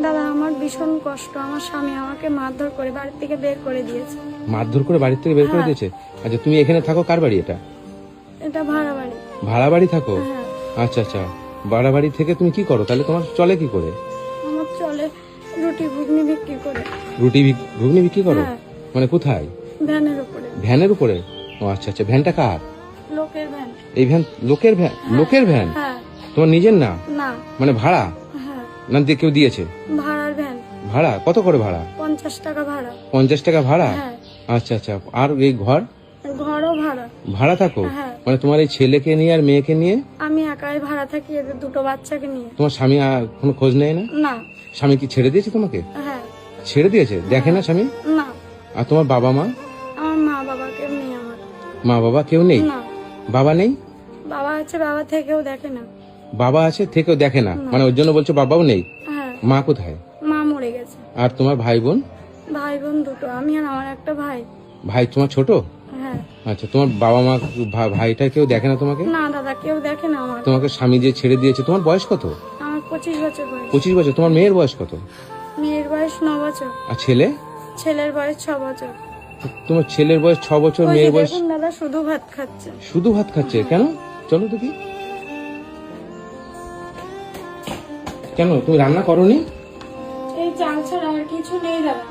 দাদা আমার ভীষণ কষ্ট, আমার স্বামী আমাকে মারধর করে বাড়ি থেকে বের করে দিয়েছে। মারধর করে বাড়ি থেকে বের করে হ্যাঁ। দিয়েছে? আচ্ছা, তুমি এখানে থাকো? কার বাড়ি এটা? এটা ভাড়া বাড়ি। ভাড়া বাড়ি থাকো? হ্যাঁ। আচ্ছা আচ্ছা, ভাড়া বাড়ি থেকে তুমি কি করো তাহলে? তোমার চলে কি করে? আমার চলে রুটি ঘুগনি বিক্রি করে। ঘুগনি বিক্রি করো? হ্যাঁ। মানে কোথায়? ভ্যানের উপরে। ভ্যানের উপরে? ও আচ্ছা আচ্ছা, ভ্যানটা কার? লোকের ভ্যান। এই ভ্যান লোকের ভ্যান? লোকের ভ্যান? হ্যাঁ। তোমার নিজের না? না। মানে ভাড়া? হ্যাঁ, না দিয়ে কেউ দিয়েছে? ভাড়ার ভ্যান। ভাড়া কত করে ভাড়া? 50 টাকা ভাড়া। 50 টাকা ভাড়া? হ্যাঁ। আচ্ছা আচ্ছা, আর এই ঘর ঘরও ভাড়া। ভাড়া থাকো? হ্যাঁ। মানে তোমার এই ছেলেকে নিয়ে আর মেয়েকে নিয়ে? আমি একাই ভাড়া থাকি, এদের দুটো বাচ্চাকে নিয়ে। তোমার স্বামী আর কোনো খোঁজ নেয় না? না। স্বামী কি ছেড়ে দিয়েছে তোমাকে? হ্যাঁ। ছেড়ে দিয়েছে? দেখে না স্বামী? না। আর তোমার বাবা মা? আমার মা বাবা কেউ নেই আমার। মা বাবা কেউ নেই? না। বাবা নেই? বাবা আছে, বাবা থেকেও দেখে না। বাবা আছে থেকেও দেখে না? না। মানে ওর জন্য বলছো বাবাও নেই? হ্যাঁ। মা কোথায়? মা মরে গেছে। আর তোমার ভাই বোন? ভাই বোন দুটো, আমি আর আমার একটা ভাই। ভাই তোমার ছোট? হ্যাঁ। আচ্ছা, তোমার বাবা মা ভাইটা কেউ দেখে না তোমাকে? না দাদা, কেউ দেখে না আমার। তোমাকে স্বামী যে ছেড়ে দিয়েছে, তোমার বয়স কত? আমার 25 বছর বয়স। 25 বছর। তোমার মেয়ের বয়স কত? মেয়ের বয়স 9 বছর। আর ছেলে? ছেলের বয়স 6 বছর। তোমার ছেলের বয়স 6 বছর, ওই যে মেয়ের বয়স? দেখুন দাদা, শুধু ভাত খাচ্ছে। শুধু ভাত খাচ্ছে? কেন? চলো দেখি। কেন তুমি রান্না করোনি? এই চাল ছাড়া আর কিছু নেই দাদা।